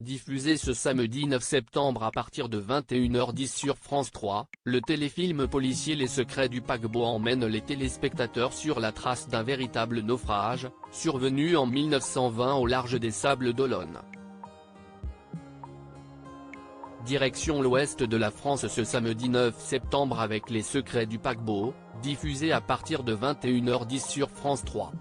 Diffusé ce samedi 9 septembre à partir de 21h10 sur France 3, le téléfilm policier Les Secrets du paquebot emmène les téléspectateurs sur la trace d'un véritable naufrage, survenu en 1920 au large des Sables d'Olonne. Direction l'ouest de la France ce samedi 9 septembre avec Les Secrets du paquebot, diffusé à partir de 21h10 sur France 3.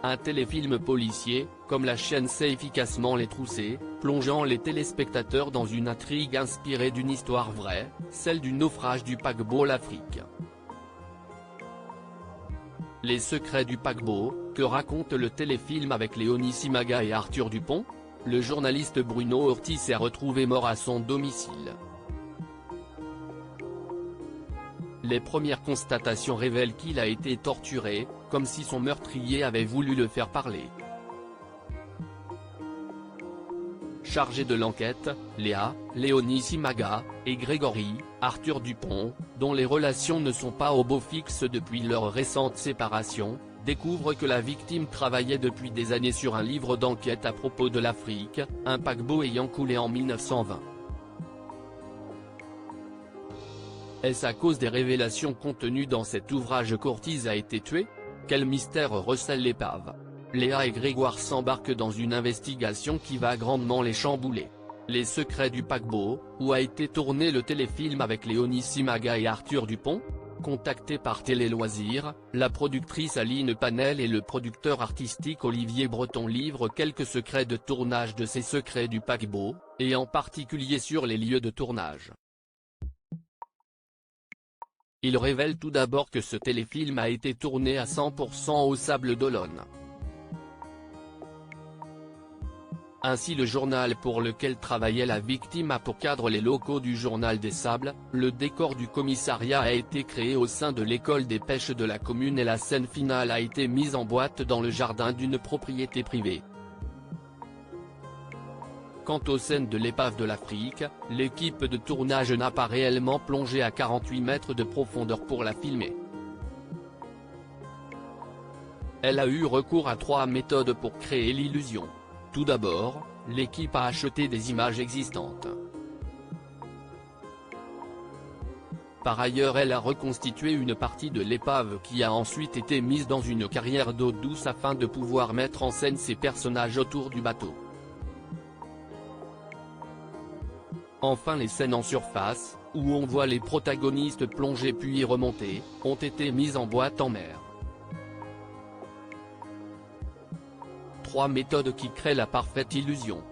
Un téléfilm policier, comme la chaîne sait efficacement les trousser, plongeant les téléspectateurs dans une intrigue inspirée d'une histoire vraie, celle du naufrage du paquebot l'Afrique. Les secrets du paquebot, que raconte le téléfilm avec Léonie Simaga et Arthur Dupont? Le journaliste Bruno Ortiz est retrouvé mort à son domicile. Les premières constatations révèlent qu'il a été torturé, comme si son meurtrier avait voulu le faire parler. Chargés de l'enquête, Léa, Léonie Simaga, et Grégory, Arthur Dupont, dont les relations ne sont pas au beau fixe depuis leur récente séparation, découvrent que la victime travaillait depuis des années sur un livre d'enquête à propos de l'Afrique, un paquebot ayant coulé en 1920. Est-ce à cause des révélations contenues dans cet ouvrage qu'Ortiz a été tué? Quel mystère recèle l'épave? Léa et Grégoire s'embarquent dans une investigation qui va grandement les chambouler. Les secrets du paquebot, où a été tourné le téléfilm avec Léonie Simaga et Arthur Dupont? Contactés par Télé Loisirs, la productrice Aline Panel et le producteur artistique Olivier Breton livrent quelques secrets de tournage de ces secrets du paquebot, et en particulier sur les lieux de tournage. Il révèle tout d'abord que ce téléfilm a été tourné à 100% aux Sables d'Olonne. Ainsi le journal pour lequel travaillait la victime a pour cadre les locaux du Journal des Sables, le décor du commissariat a été créé au sein de l'école des pêches de la commune et la scène finale a été mise en boîte dans le jardin d'une propriété privée. Quant aux scènes de l'épave de l'Afrique, l'équipe de tournage n'a pas réellement plongé à 48 mètres de profondeur pour la filmer. Elle a eu recours à 3 méthodes pour créer l'illusion. Tout d'abord, l'équipe a acheté des images existantes. Par ailleurs, elle a reconstitué une partie de l'épave qui a ensuite été mise dans une carrière d'eau douce afin de pouvoir mettre en scène ses personnages autour du bateau. Enfin les scènes en surface, où on voit les protagonistes plonger puis remonter, ont été mises en boîte en mer. 3 méthodes qui créent la parfaite illusion.